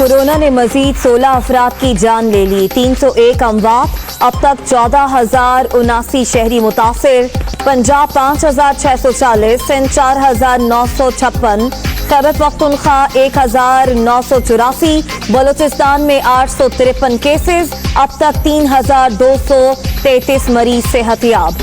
Corona ने मजीद 16 अफराद की जान ले ली, 301 अमवात, अब तक 14,079 शहरी मुतासिर। पंजाब 5,640, सिंध 4,956, खैबर पख्तूनख्वा 1,984, बलूचिस्तान में 853 केसेस, अब तक 3,233 मरीज सेहतियाब।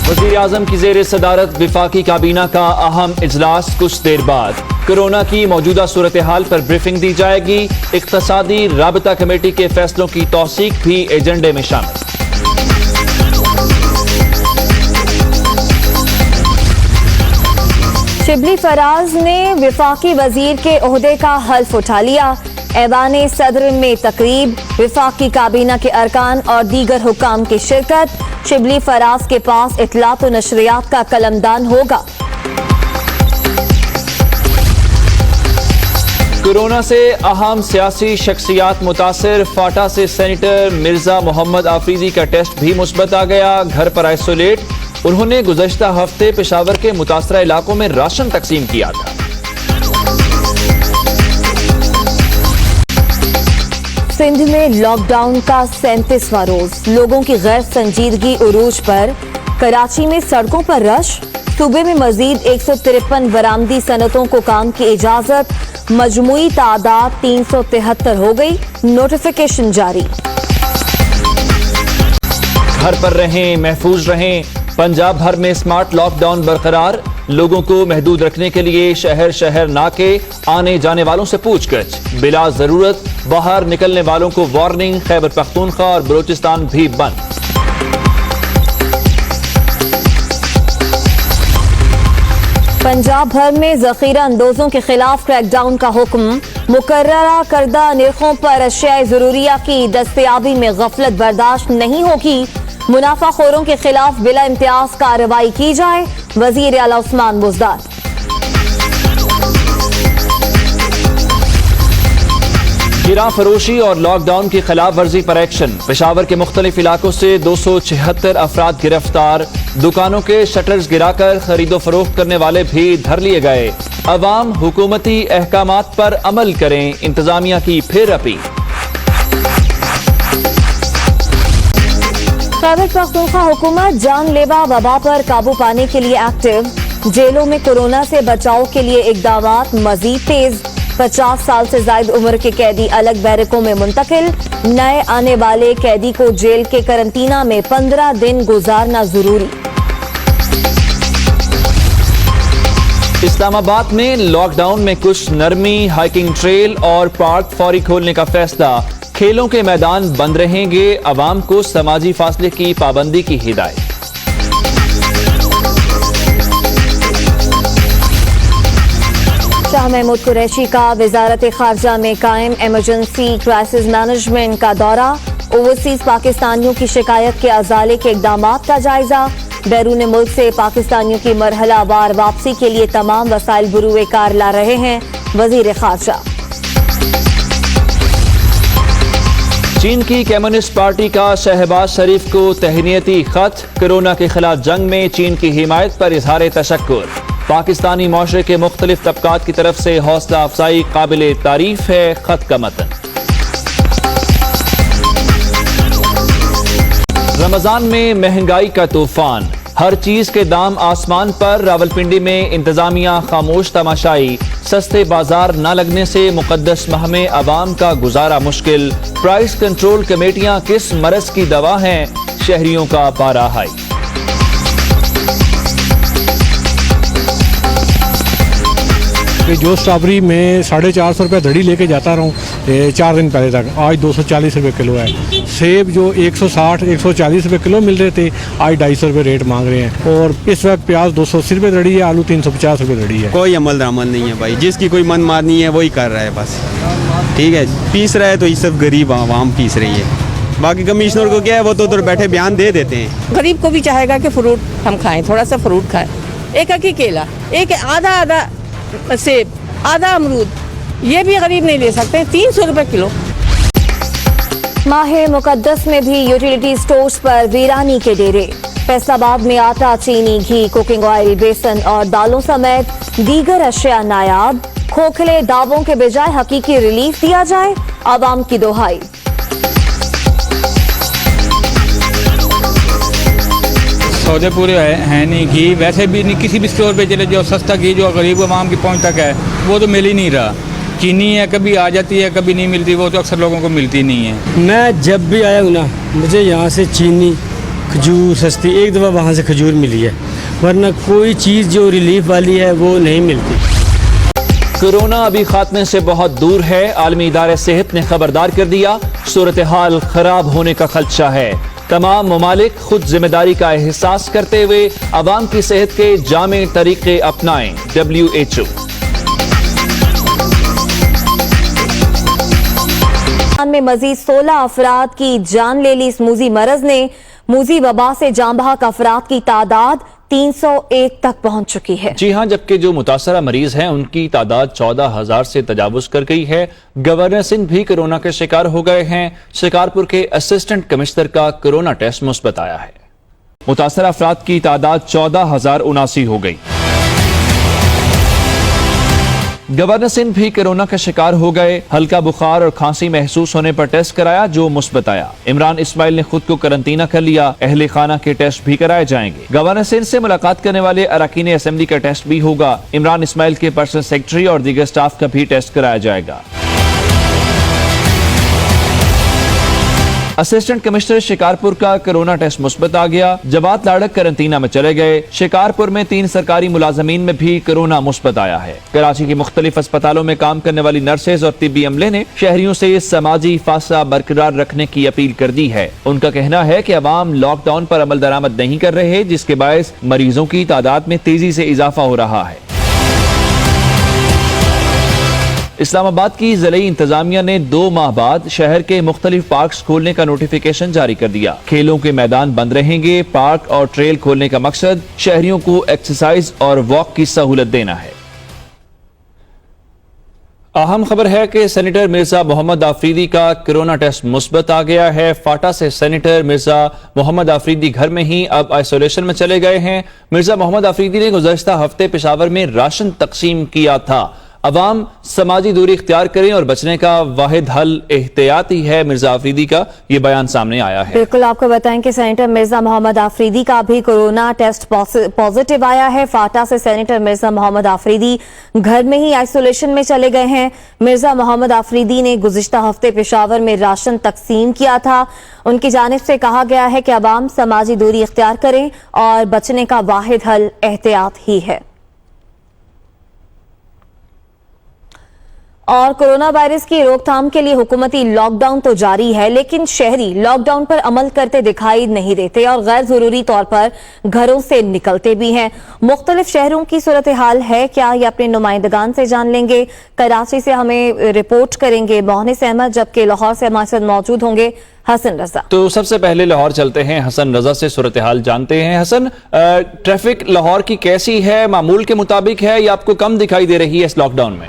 वज़ीर-ए-आज़म की ज़ेर सदारत वफाकी काबीना का अहम इजलास कुछ देर बाद। कोरोना की मौजूदा सूरत हाल पर ब्रीफिंग दी जाएगी। इक़्तिसादी राबता कमेटी के फैसलों की तौसीक भी एजेंडे में शामिल। शिबली फराज ने वफाकी वजीर के ओहदे का हल्फ उठा लिया। ऐवान सदर में तकरीब, वफाकी काबीना के अरकान और दीगर हुकाम की शिरकत। शिबली फराज के पास इत्तलात व नशरियात का कलमदान होगा। कोरोना से अहम सियासी शख्सियात मुतासिर। फाटा से सेनेटर मिर्जा मोहम्मद आफरीदी का टेस्ट भी मुस्बत आ गया, घर पर आइसोलेट। उन्होंने गुज़श्ता हफ्ते पेशावर के मुतासरा इलाकों में राशन तकसीम किया था। सिंध में लॉकडाउन का 37वां रोज, लोगों की गैर संजीदगी उरूज पर। कराची में सड़कों पर रश। सूबे में मजीद 153 बरामदी सनतों को काम की इजाजत। मजमूई तादाद 373 हो गई, नोटिफिकेशन जारी। घर पर रहें, महफूज रहें। पंजाब भर में स्मार्ट लॉकडाउन बरकरार। लोगों को महदूद रखने के लिए शहर शहर नाके, आने जाने वालों से पूछगछ। बिला जरूरत बाहर निकलने वालों को वार्निंग। खैबर पख्तूनख्वा और बलूचिस्तान भी बंद। पंजाब भर में जखीरा अंदोजों के खिलाफ क्रैकडाउन का हुक्म। मुकर्ररा करदा निर्खों पर अशियाए जरूरिया की दस्तयाबी में गफलत बर्दाश्त नहीं होगी। मुनाफाखोरों के खिलाफ बिला इम्तियाज कार्रवाई की जाए, वजीर आला उस्मान बुज़दार। गिरा फरोशी और लॉकडाउन की खिलाफ वर्जी पर एक्शन। पेशावर के मुख्तलिफ इलाकों से 276 अफराद गिरफ्तार। दुकानों के शटर्स गिराकर खरीदो फरोख्त करने वाले भी धर लिए गए। अवाम हुकूमती अहकामात पर अमल करें, इंतजामिया की फिर अपील। खैबर पख्तूनख्वा हुकूमत जानलेवा वबा पर काबू पाने के लिए एक्टिव। जेलों में कोरोना से बचाव के लिए इकदामात मजीद तेज। 50 साल से ज्यादा उम्र के कैदी अलग बैरकों में मुंतकिल। नए आने वाले कैदी को जेल के करंटीना में 15 दिन गुजारना जरूरी। इस्लामाबाद में लॉकडाउन में कुछ नरमी। हाइकिंग ट्रेल और पार्क फौरी खोलने का फैसला। खेलों के मैदान बंद रहेंगे। अवाम को समाजी फासले की पाबंदी की हिदायत। शाह महमूद कुरैशी का वजारत खारजा में कायम इमरजेंसी क्राइसिस मैनेजमेंट का दौरा। ओवरसीज पाकिस्तानियों की शिकायत के अजाले के इकदामात का जायजा। बैरून मुल्क से पाकिस्तानियों की मरहला वार वापसी के लिए तमाम वसाइल बुरुए कार ला रहे हैं, वजीर खारजा। चीन की कम्युनिस्ट पार्टी का शहबाज शरीफ को तहनीती खत। कोरोना के खिलाफ जंग में चीन की हिमायत पर इजहार तशक्कुर। पाकिस्तानी माशरे के मुख्तलिफ तबकात की तरफ से हौसला अफजाई काबिल तारीफ है, खत का मतन। रमजान में महंगाई का तूफान। हर चीज के दाम आसमान पर। रावलपिंडी में इंतजामिया खामोश तमाशाई। सस्ते बाजार न लगने से मुकद्दस माह में अवाम का गुजारा मुश्किल। प्राइस कंट्रोल कमेटियां किस मरज की दवा हैं, शहरियों का पारा हाई। जो स्ट्रॉबेरी में 450 रुपये धड़ी लेके जाता रहूँ 4 दिन पहले तक, आज 240 रुपये किलो है। सेब जो 160 140 रुपये किलो मिल रहे थे, आज 250 रुपये रेट मांग रहे हैं। और इस वक्त प्याज 280 रुपये धड़ी है, आलू 350 रुपये धड़ी है। कोई अमल दरामद नहीं है भाई, जिसकी कोई मन मारनी है वही कर रहा है बस। ठीक है, पीस रहा है तो ये सब गरीब आवाम पीस रही है। बाकी कमिश्नर को क्या है, वो तो उधर बैठे बयान दे देते हैं। गरीब को भी चाहेगा कि फ्रूट हम खाएं, थोड़ा सा फ्रूट खाएं। एक अकी केला, एक आधा सेब, आधा अमरूद, ये भी गरीब नहीं ले सकते। 300 रुपये किलो। माह मुकद्दस में भी यूटिलिटी स्टोर्स पर वीरानी के डेरे। फैसलाबाद में आटा, चीनी, घी, कुकिंग ऑयल, बेसन और दालों समेत दीगर अशिया नायाब। खोखले दावों के बजाय हकीकी रिलीफ दिया जाए, आवाम की दोहाई। सौदे पूरे हैं नहीं, घी वैसे भी नहीं, किसी भी स्टोर पे चले जाओ सस्ता घी जो गरीब आवाम की पहुंच तक है वो तो मिल ही नहीं रहा। चीनी है कभी आ जाती है कभी नहीं मिलती, वो तो अक्सर लोगों को मिलती नहीं है। मैं जब भी आया हूँ ना, मुझे यहाँ से चीनी खजूर सस्ती, एक दफ़ा वहाँ से खजूर मिली है, वरना कोई चीज़ जो रिलीफ वाली है वो नहीं मिलती। कोरोना अभी खात्मे से बहुत दूर है, आलमी इदारे सेहत ने खबरदार कर दिया, सूरत हाल खराब होने का खदशा है। तमाम ममालिक खुद जिम्मेदारी का एहसास करते हुए अवाम की सेहत के जामे तरीके अपनाएं। WHO। में मजीद 16 अफराद की जान ले ली इस मूजी मरज ने। मूजी वबा से जान बहक अफराद की तादाद 301 तक पहुंच चुकी है। जी हां, जबकि जो मुतासरा मरीज हैं उनकी तादाद 14,000 से तजावुज कर गई है। गवर्नर सिंध भी कोरोना के शिकार हो गए हैं। शिकारपुर के असिस्टेंट कमिश्नर का कोरोना टेस्ट मुस्बत आया है। मुतासरा अफराद की तादाद 14,079 हो गई। गवर्नर सिंध भी कोरोना का शिकार हो गए। हल्का बुखार और खांसी महसूस होने पर टेस्ट कराया जो मुस्बत आया। इमरान इस्माइल ने खुद को करंटीना कर लिया। अहले खाना के टेस्ट भी कराए जाएंगे। गवर्नर सिंध से मुलाकात करने वाले अरकान असेंबली का टेस्ट भी होगा। इमरान इस्माइल के पर्सनल सेक्रेटरी और दीगर स्टाफ का भी टेस्ट कराया जाएगा। असिस्टेंट कमिश्नर शिकारपुर का कोरोना टेस्ट मुस्बत आ गया। जवात लाड़क करंटीना में चले गए। शिकारपुर में 3 सरकारी मुलाजमीन में भी कोरोना मुस्बत आया है। कराची के मुख्तलिफ अस्पतालों में काम करने वाली नर्सेज और तिब्बी अमले ने शहरियों से समाजी फासला बरकरार रखने की अपील कर दी है। उनका कहना है कि अवाम लॉकडाउन पर अमल दरामद नहीं कर रहे, जिसके बायस मरीजों की तादाद में तेजी से इजाफा हो रहा है। इस्लामाबाद की ज़िली इंतजामिया ने 2 माह बाद शहर के मुख्तलिफ पार्क्स खोलने का नोटिफिकेशन जारी कर दिया। खेलों के मैदान बंद रहेंगे। पार्क और ट्रेल खोलने का मकसद शहरियों को एक्सरसाइज और वॉक की सहूलत देना है। अहम खबर है कि सेनेटर मिर्जा मोहम्मद आफरीदी का कोरोना टेस्ट मुस्बत आ गया है। फाटा से सेनेटर मिर्जा मोहम्मद आफरीदी घर में ही अब आइसोलेशन में चले गए हैं। मिर्जा मोहम्मद आफरीदी ने गुज़श्ता हफ्ते पेशावर में राशन तकसीम किया था। अवाम समाजी दूरी इख्तियार करें और बचने का वाहिद हल एहतियाती है। मिर्जा आफरीदी का ये बयान सामने आया है। बिल्कुल, आपको बताएं कि सेनेटर मिर्जा मोहम्मद आफरीदी का भी कोरोना टेस्ट पॉजिटिव आया है। फाटा से सेनेटर मिर्जा मोहम्मद आफरीदी घर में ही आइसोलेशन में चले गए हैं। मिर्जा मोहम्मद आफरीदी ने गुज़िश्ता हफ्ते पेशावर में राशन तकसीम किया था। उनकी जानिब से कहा गया है कि अवाम समाजी दूरी इख्तियार करें और बचने का वाहिद हल एहतियात ही है। और कोरोना वायरस की रोकथाम के लिए हुकूमती लॉकडाउन तो जारी है, लेकिन शहरी लॉकडाउन पर अमल करते दिखाई नहीं देते और गैर जरूरी तौर पर घरों से निकलते भी हैं। मुख्तलिफ शहरों की सूरत हाल है क्या, ये अपने नुमाइंदगान से जान लेंगे। कराची से हमें रिपोर्ट करेंगे मोहनिस अहमद, जबकि लाहौर से हमारे साथ मौजूद होंगे हसन रजा। तो सबसे पहले लाहौर चलते हैं, हसन रजा से सूरत हाल जानते हैं। हसन, ट्रैफिक लाहौर की कैसी है? मामूल के मुताबिक है या आपको कम दिखाई दे रही है इस लॉकडाउन में?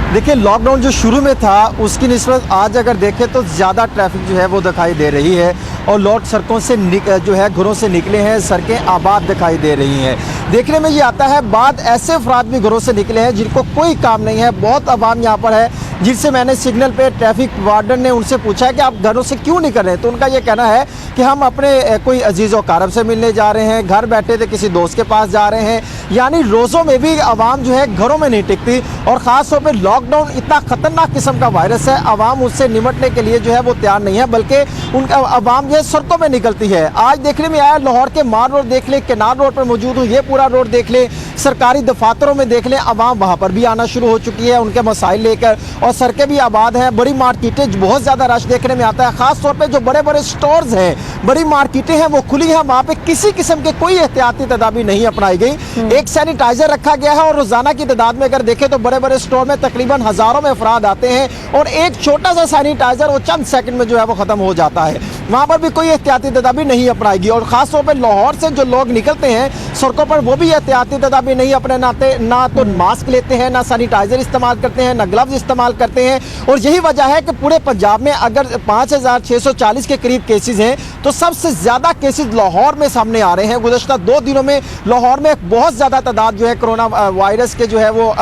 देखिए, लॉकडाउन जो शुरू में था उसकी निस्बत आज अगर देखें तो ज़्यादा ट्रैफिक जो है वो दिखाई दे रही है और लोग सड़कों से जो है घरों से निकले हैं, सड़कें आबाद दिखाई दे रही हैं। देखने में ये आता है बाद ऐसे अफराद भी घरों से निकले हैं जिनको कोई काम नहीं है। बहुत आवाम यहाँ पर है जिनसे मैंने सिग्नल पे ट्रैफिक वार्डन ने उनसे पूछा कि आप घरों से क्यों निकल रहे हैं, तो उनका ये कहना है कि हम अपने कोई अजीज़ व कारब से मिलने जा रहे हैं, घर बैठे थे किसी दोस्त के पास जा रहे हैं। यानी रोज़ों में भी आवाम जो है घरों में नहीं टिकती और ख़ास तौर पर लॉकडाउन इतना ख़तरनाक किस्म का वायरस है, आवाम उससे निमटने के लिए जो है वो तैयार नहीं है, बल्कि उनका आवाम ये सड़कों में निकलती है। आज देखने में आया लाहौर के मार रोड देख ले, केनार रोड पर मौजूद हूँ, ये पूरा रोड देख ले, सरकारी दफातरों में देख लें, आवाम वहाँ पर भी आना शुरू हो चुकी है उनके मसाइल लेकर और सड़कें भी आबाद हैं। बड़ी मार्केटें बहुत ज़्यादा रश देखने में आता है, ख़ास तौर पे जो बड़े बड़े स्टोर्स हैं, बड़ी मार्केटें हैं वो खुली हैं, वहाँ पे किसी किस्म के कोई एहतियाती तदाबीर नहीं अपनाई गई। एक सैनिटाइजर रखा गया है और रोज़ाना की तादाद में अगर देखें तो बड़े बड़े स्टोर में तकरीबन हज़ारों में अफराद आते हैं और एक छोटा सा सैनिटाइजर वो चंद सेकंड में जो है वो ख़त्म हो जाता है। वहाँ पर भी कोई एहतियाती तदाबीर नहीं अपनाएगी। और ख़ास तौर पर लाहौर से जो लोग निकलते हैं सड़कों पर, वो भी एहतियाती तदाबीर नहीं अपनाते, ना तो मास्क लेते हैं, ना सैनिटाइज़र इस्तेमाल करते हैं, ना ग्लव्स इस्तेमाल करते हैं। और यही वजह है कि पूरे पंजाब में अगर 5640 के करीब केसेस हैं तो सबसे ज़्यादा केसेस लाहौर में सामने आ रहे हैं। गुज़श्ता 2 दिनों में लाहौर में बहुत ज़्यादा तादाद जो है कोरोना वायरस के जो है वो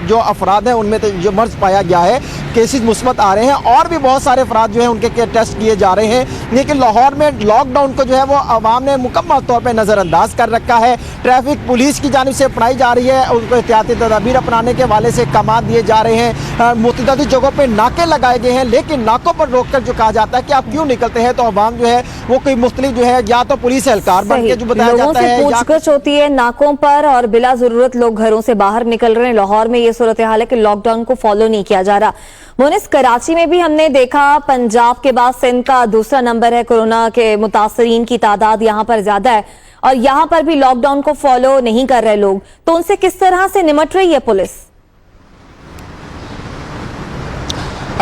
जो अफराद हैं उनमें तो जो मर्ज पाया गया है, केसेस मुस्बत आ रहे हैं। और भी बहुत सारे अफराद जो हैं उनके टेस्ट किए जा रहे हैं। लेकिन लाहौर में लॉकडाउन को जो है वो अवाम ने मुकम्मल तौर पर नज़रअंदाज कर रखा है। ट्रैफिक पुलिस की जानिब से अपनाई जा रही है, उनको एहतियाती तदाबीर अपनाने के वाले से कमांड दिए जा रहे हैं। मुतअद्दिद जगहों पर नाके लगाए गए हैं, लेकिन नाकों पर रोककर जो कहा जाता है कि आप क्यों निकलते हैं, तो अवाम जो है वो कोई मुख्तलिफ जो है या तो पुलिस एहलकार बन के जो बताया जाता है, पूछगछ होती है नाकों पर और बिला जरूरत लोग घरों से बाहर निकल रहे हैं। लाहौर में ये सूरत हाल है कि लॉकडाउन को फॉलो नहीं किया जा रहा। मोनिस, कराची में भी हमने देखा, पंजाब के बाद सिंध का दूसरा नंबर है, कोरोना के मुतासरीन की तादाद यहाँ पर ज्यादा है और यहाँ पर भी लॉकडाउन को फॉलो नहीं कर रहे लोग, तो उनसे किस तरह से निमट रही है पुलिस?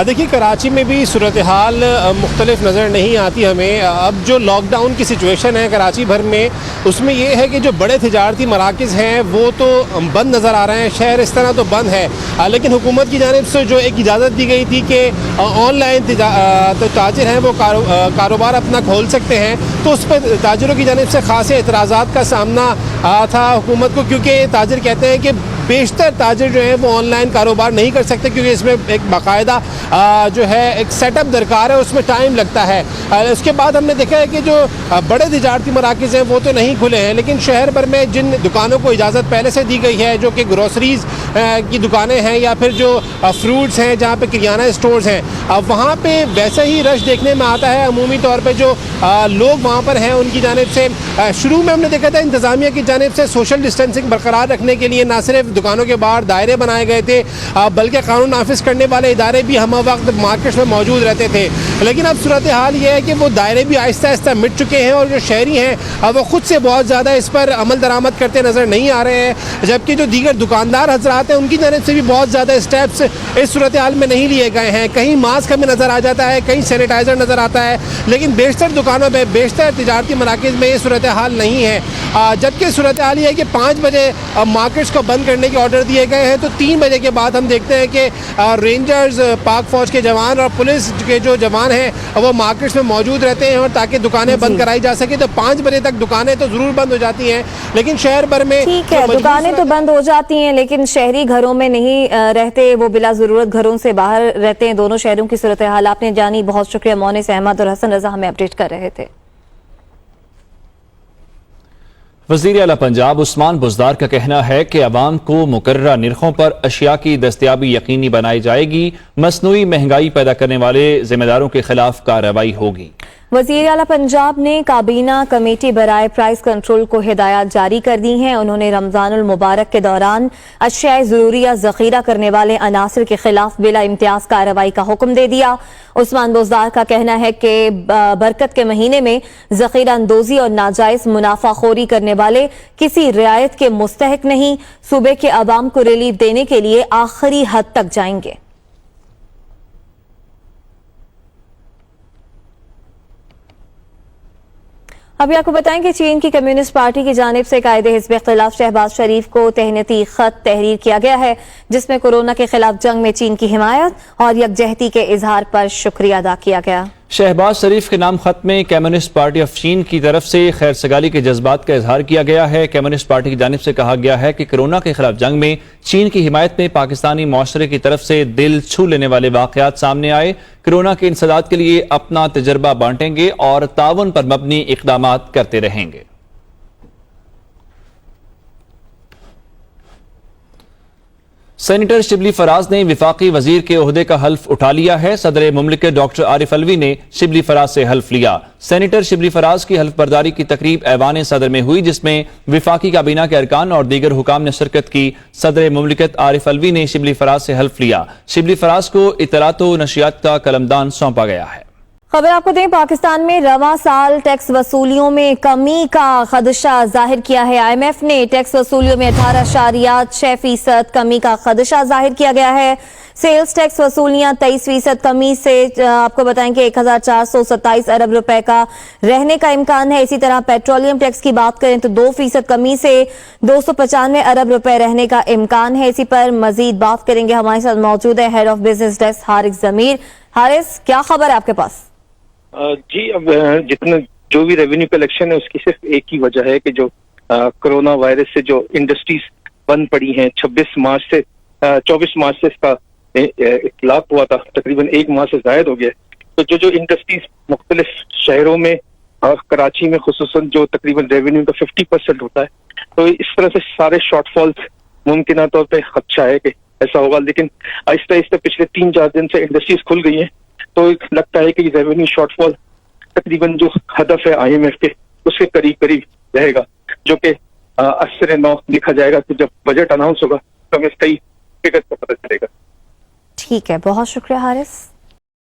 देखिए, कराची में भी सूरत हाल मुख्तलिफ नज़र नहीं आती हमें। अब जो लॉकडाउन की सिचुएशन है कराची भर में, उसमें ये है कि जो बड़े तिजारती मराकज़ हैं वो तो बंद नज़र आ रहे हैं, शहर इस तरह तो बंद है। लेकिन हुकूमत की जानिब से जो एक इजाज़त दी गई थी कि ऑनलाइन तो ताजिर हैं वो कारोबार अपना खोल सकते हैं, तो उस पर ताजिरों की जानिब से ख़ास एतराज़ात का सामना था हुकूमत को, क्योंकि ताजिर कहते हैं कि बेशतर ताजिर जो हैं वो ऑनलाइन कारोबार नहीं कर सकते, क्योंकि इसमें एक बाकायदा जो है एक सेटअप दरकार है, उसमें टाइम लगता है। उसके बाद हमने देखा है कि जो बड़े तिजारती मराकज़ हैं वो तो नहीं खुले हैं, लेकिन शहर भर में जिन दुकानों को इजाज़त पहले से दी गई है, जो कि ग्रोसरीज़ की दुकानें हैं या फिर जो फ्रूट्स हैं, जहाँ पे किराना स्टोर्स हैं, वहाँ पे वैसे ही रश देखने में आता है। अमूमी तौर पे जो लोग वहाँ पर हैं उनकी जानिब से शुरू में हमने देखा था इंतज़ामिया की जानिब से सोशल डिस्टेंसिंग बरकरार रखने के लिए ना सिर्फ दुकानों के बाहर दायरे बनाए गए थे, बल्कि कानून नाफिज करने वाले इदारे भी हम वक्त मार्केट में मौजूद रहते थे। लेकिन अब सूरत हाल ये है कि वो दायरे भी आहिस्ता आहिस्ता मिट चुके हैं और जो शहरी हैं वो खुद से बहुत ज़्यादा इस पर अमल दरामद करते नज़र नहीं आ रहे हैं, जबकि जो दीगर दुकानदार हजरात हैं उनकी जानिब से भी बहुत ज़्यादा स्टेप्स इस सूरत हाल में नहीं लिए गए हैं। कहीं मास्क हमें नज़र आ जाता है, कहीं सैनिटाइज़र नज़र आता है, लेकिन बेशतर दुकानों में, बेशतर तिजारती मराकज़ में ये सूरत हाल नहीं है। जबकि सूरत हाल ये है कि 5 बजे मार्केट्स को बंद करने के ऑर्डर दिए गए हैं, तो 3 बजे के बाद हम देखते हैं कि रेंजर्स, पाक फौज के जवान और पुलिस के जो जवान हैं वो मार्केट्स में मौजूद रहते हैं, और ताकि दुकानें बंद कराई जा सके। तो 5 बजे तक दुकानें तो ज़रूर बंद हो जाती हैं, लेकिन शहर भर में ठीक है, दुकानें तो बंद हो जाती हैं, लेकिन शहरी घरों में नहीं रहते, वो बिला ज़रूरत घरों से बाहर रहते हैं। दोनों शहरों की सूरत हाल आपने जानी। बहुत शुक्रिया मोनिस अहमद और हसन रजा हमें अपडेट कर रहे थे। वज़ीर आला पंजाब उस्मान बुज़दार का कहना है कि अवाम को मुकर्ररा निर्खों पर अशिया की दस्तयाबी यकीनी बनाई जाएगी, मसनूई महंगाई पैदा करने वाले जिम्मेदारों के खिलाफ कार्रवाई होगी। वज़ीर आला पंजाब ने काबीना कमेटी बराए प्राइस कंट्रोल को हिदायत जारी कर दी हैं। उन्होंने रमज़ानुल मुबारक के दौरान अशियाए ज़रूरिया ज़ख़ीरा करने वाले अनासर के खिलाफ बिला इम्तियाज कार्रवाई का हुक्म दे दिया। उस्मान बुज़दार का कहना है कि बरकत के महीने में ज़ख़ीरा अंदोज़ी और नाजायज़ मुनाफाखोरी करने वाले किसी रियायत के मुस्तहिक नहीं, सूबे के अवाम को रिलीफ देने के लिए आखिरी हद तक जाएंगे। अभी आपको बताएं कि चीन की कम्युनिस्ट पार्टी की जानिब से कायदे हिज़्ब इख्तिलाफ शहबाज शरीफ को तहनीती खत तहरीर किया गया है, जिसमें कोरोना के खिलाफ जंग में चीन की हिमायत और यकजहती के इजहार पर शुक्रिया अदा किया गया। शहबाज शरीफ के नाम खत में कम्युनिस्ट पार्टी ऑफ चीन की तरफ से खैर सगाली के जज्बात का इजहार किया गया है। कम्युनिस्ट पार्टी की जानिब से कहा गया है कि कोरोना के खिलाफ जंग में चीन की हिमायत में पाकिस्तानी मुआशरे की तरफ से दिल छू लेने वाले वाक़यात सामने आए। कोरोना के इंसदाद के लिए अपना तजर्बा बांटेंगे और ताउन पर मबनी इक़दामात करते रहेंगे। सेनेटर शिबली फराज ने विफाकी वजीर के ओहदे का हल्फ उठा लिया है। सदर मुमलिकत डॉक्टर आरिफ अलवी ने शिबली फराज से हल्फ लिया। सेनेटर शिबली फराज की हल्फ बर्दारी की तकरीब ऐवान सदर में हुई, जिसमें विफाकी काबीना के अरकान और दीगर हुकाम ने शिरकत की। सदर मुमलिकत आरिफ अलवी ने शिबली फराज से हल्फ लिया। शिबली फराज को इतलात व नशियात का कलमदान सौंपा गया है। खबर आपको दें, पाकिस्तान में रवां साल टैक्स वसूलियों में कमी का खदशा जाहिर किया है। IMF ने टैक्स वसूलियों में 18.6% कमी का खदशा जाहिर किया गया है। सेल्स टैक्स वसूलियां 23% कमी से आपको बताएं कि 1427 अरब रुपए का रहने का इम्कान है। इसी तरह पेट्रोलियम टैक्स की बात करें तो 2% कमी से 295 अरब रुपए रहने का इम्कान है। इसी पर मजीद बात करेंगे, हमारे साथ मौजूद है head of business desk Haris Zameer. Haris, क्या खबर है आपके पास? जी, अब जितना जो भी रेवेन्यू कलेक्शन है उसकी सिर्फ एक ही वजह है कि जो कोरोना वायरस से जो इंडस्ट्रीज बंद पड़ी हैं 24 मार्च से इसका इतलाक हुआ था, तकरीबन एक माह से जायद हो गया। तो जो इंडस्ट्रीज मुख्तलिफ शहरों में और कराची में खुसूसन जो तकरीबन रेवेन्यू का 50% होता है, तो इस तरह से सारे शॉर्टफॉल्स मुमकिन तौर पर खदशा है कि ऐसा होगा। लेकिन आहिस्ता आहिस्ता पिछले 3-4 दिन से इंडस्ट्रीज खुल गई हैं, तो लगता है कि रेवेन्यू शॉर्टफॉल तकरीबन जो हदफ है IMF के उसके करीब करीब रहेगा, जो कि 8 लिखा जाएगा। तो जब बजट अनाउंस होगा तो हमें सही फिगर का पता चलेगा। ठीक है, बहुत शुक्रिया हारिस।